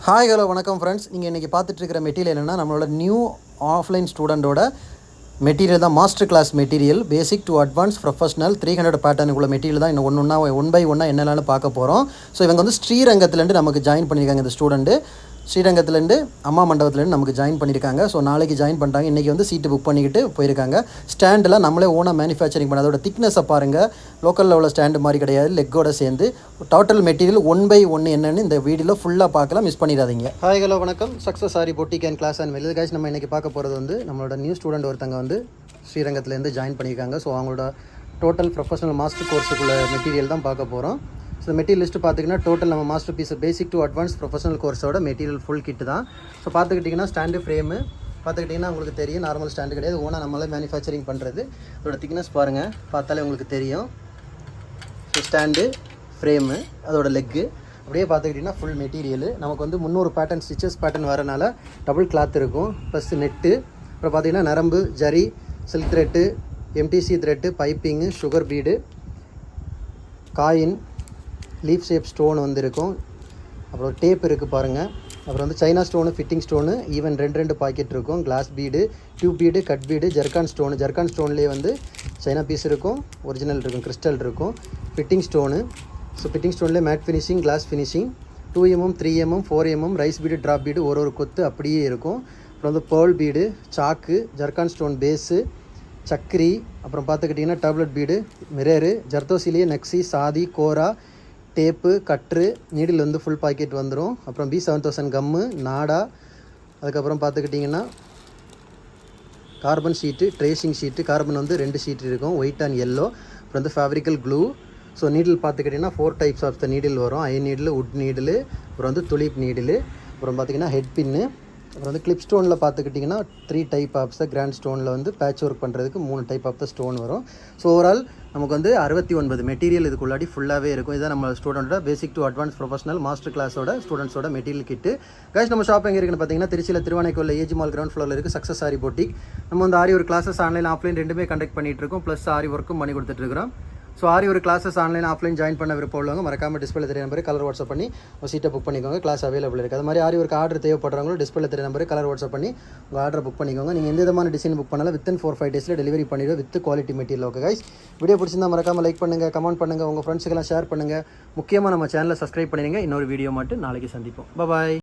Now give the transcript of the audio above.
Hi hello வணக்கம் friends. நீங்கள் இன்றைக்கி பார்த்துட்டு இருக்கிற மெட்டீரியல் என்னென்னா நம்மளோட நியூ ஆஃப்லைன் ஸ்டூடெண்ட்டோட மெட்டீரியல் தான். Master class material basic to advance professional 300 பேட்டர்னுக்குள்ள மெட்டீரியல் தான். இன்னும் ஒன் பை ஒன்னாக என்னென்னு பார்க்க போகிறோம். ஸோ இவங்க வந்து ஸ்ரீரங்கத்துலேருந்து நமக்கு ஜாயின் பண்ணியிருக்காங்க. இந்த ஸ்டூடெண்ட்டு ஸ்ரீரங்கத்துலேருந்து அம்மா மண்டபத்துலேருந்து நமக்கு ஜாயின் பண்ணியிருக்காங்க. ஸோ நாளைக்கு ஜாயின் பண்ணிட்டாங்க. இன்றைக்கி வந்து சீட்டு புக் பண்ணிக்கிட்டு போயிருக்காங்க. ஸ்டாண்டில் நம்மளே ஓனாக மேனுஃபேக்சரிங் பண்ண அதோட திக்னஸை பாருங்கள். லோக்கலில் உள்ள ஸ்டாண்டு மாதிரி கிடையாது, லெக்கோட சேர்ந்து. டோட்டல் மெட்டீரியல் 1 by 1 என்னென்னு இந்த வீடியோவில் ஃபுல்லாக பார்க்கலாம், மிஸ் பண்ணிடாதீங்க. ஹாய் ஹலோ வணக்கம். Success sari boutique and class and வெளியில் காய்ச்சி நம்ம இன்றைக்கி பார்க்க போகிறது வந்து நம்மளோட நியூ ஸ்டூடெண்ட் ஒருத்தங்க வந்து ஸ்ரீரங்கத்துலேருந்து ஜாயின் பண்ணியிருக்காங்க. ஸோ அவங்களோட டோட்டல் ப்ரொஃபஷனல் மாஸ்டர் கோர்ஸுக்குள்ள மெட்டீரியல் தான் பார்க்க போகிறோம். ஸோ மெட்டீரியல் லிஸ்ட்டு பார்த்திங்கன்னா டோட்டல் நம்ம master piece basic to advance professional கோர்ஸோட மெட்டீரியல் ஃபுல் கிட்டு தான். ஸோ பார்த்துக்கிட்டிங்கன்னா ஸ்டாண்டு ஃப்ரேமு பார்த்துக்கிட்டிங்கன்னா உங்களுக்கு தெரியும், நார்மல் ஸ்டாண்டு கிடையாது, ஓனாக நம்மளே மேனுஃபேக்சரிங் பண்ணுறது. அதோட திக்னஸ் பாருங்கள், பார்த்தாலே உங்களுக்கு தெரியும். ஸோ ஸ்டாண்டு ஃப்ரேமு அதோட லெக்கு அப்படியே பார்த்துக்கிட்டிங்கன்னா ஃபுல் மெட்டீரியல் நமக்கு வந்து 300 பேட்டர்ன் ஸ்டிச்சஸ் பேட்டர்ன் வரனால டபுள் கிளாத் இருக்கும், ப்ளஸ் நெட்டு, அப்புறம் பார்த்திங்கன்னா நரம்பு, zari, silk thread, MTC thread, piping, sugar bead, coin, leaf shape stone வந்து இருக்கும். அப்புறம் டேப் இருக்குது பாருங்கள். அப்புறம் வந்து China stone, fitting stone, even ரெண்டு பாக்கெட் இருக்கும். Glass bead, tube bead, cut bead, zircon ஸ்டோன்லேயே வந்து சைனா பீஸ் இருக்கும், ஒரிஜினல் இருக்கும், கிறிஸ்டல் இருக்கும், ஃபிட்டிங் ஸ்டோனு. ஸோ ஃபிட்டிங் ஸ்டோன்லேயே matte finishing, glass finishing, 2mm, 3mm, 4mm, rice bead, drop bead ஒரு கொத்து அப்படியே இருக்கும். அப்புறம் வந்து பேர்ல் பீடு, சாக்கு, ஜர்கான் ஸ்டோன் பேஸு, சக்கரி, அப்புறம் பார்த்துக்கிட்டிங்கன்னா டேப்லெட் பீடு, மிரரு, ஜர்தோசிலியே, நெக்ஸி, சாதி, கோரா, டேப்பு, கட்ரு, நீடில் வந்து ஃபுல் பாக்கெட் வந்துடும். அப்புறம் B7000 கம்மு, நாடா, அதுக்கப்புறம் பார்த்துக்கிட்டிங்கன்னா carbon sheet, tracing sheet, carbon வந்து 2 ஷீட் இருக்கும், ஒயிட் அண்ட் எல்லோ. அப்புறம் வந்து ஃபேப்ரிக்கல் க்ளூ. ஸோ நீடில் பார்த்துக்கிட்டிங்கன்னா 4 டைப்ஸ் ஆஃப் த நீடில் வரும். அயன் நீடில், உட் நீடில், அப்புறம் வந்து துளிப் நீடில், அப்புறம் பார்த்திங்கன்னா ஹெட் பின்னு. அப்புறம் வந்து கிளிப் ஸ்டோனில் பார்த்துக்கிட்டிங்கன்னா 3 டைப் ஆஃப் த கிராண்ட் ஸ்டோனில் வந்து பேட்ச் ஒர்க் பண்ணுறதுக்கு 3 டைப் ஆஃப் த ஸ்டோன் வரும். ஸோ ஓவரால் நமக்கு வந்து 69 மெட்டீரியல் இதுக்குள்ளாடி ஃபுல்லாகவே இருக்கும். இதான் நம்ம ஸ்டூடெண்ட்டோட basic to advance professional master கிளாஸோட ஸ்டூடெண்ட்ஸோட மெட்டீரியல் கிட்டு. கைஸ் நம்ம ஷாப் எங்கே இருக்குன்னு பார்த்தீங்கன்னா திருச்சியில் திருவானைக்கோவில் ஏஜி மால் கிரவுண்ட் ஃப்ளோரில் இருக்குது சக்ஸஸ் சாரி பொட்டிக். நம்ம வந்து ஆரி ஒரு கிளாஸஸ் ஆன்லைன் ஆஃப்லைன் ரெண்டுமே கண்டக்ட் பண்ணிட்டு இருக்கோம், ப்ளஸ் ஆரி ஒர்க்கும் பண்ணி கொடுத்துட்ருக்கோம். ஸோ ஆரி ஒரு கிளாஸஸ் ஆன்லைன் ஆஃப்லைன் ஜாயின் பண்ண விருப்பம் உள்ளவங்க மறக்காமல் டிஸ்பிளே தெரிய நம்பருக்கு கலர் வாட்ஸ்அப் பண்ணி ஒரு சீட்டை புக் பண்ணிக்கோங்க. கிளாஸ் அவைலபிள் இருக்குது. அது மாதிரி ஆரி ஒரு ஆர்டர் தேவைப்படுறவங்களும் டிஸ்பிளே தெரிய நம்பருக்கு கலர் வாட்ஸ்அப் பண்ணி உங்கள் ஆர்டர் புக் பண்ணிக்கோங்க. நீங்கள் எந்த விதமான டிசைன் புக் பண்ணாலும் வித்தின் 4-5 டேஸில் டெலிவரி பண்ணிவிடுவோம் with quality material. Okay guys, video பிடிச்சிருந்தா மறக்காமல் லைக் பண்ணுங்கள், கமெண்ட் பண்ணுங்கள், உங்கள் ஃப்ரெண்ட்ஸுக்கெல்லாம் ஷேர் பண்ணுங்கள். முக்கியமாக நம்ம சேனலை சப்ஸ்கிரைப் பண்ணிடுங்க. இன்னொரு வீடியோ மட்டும் நாளைக்கு சந்திப்போம். பாய்.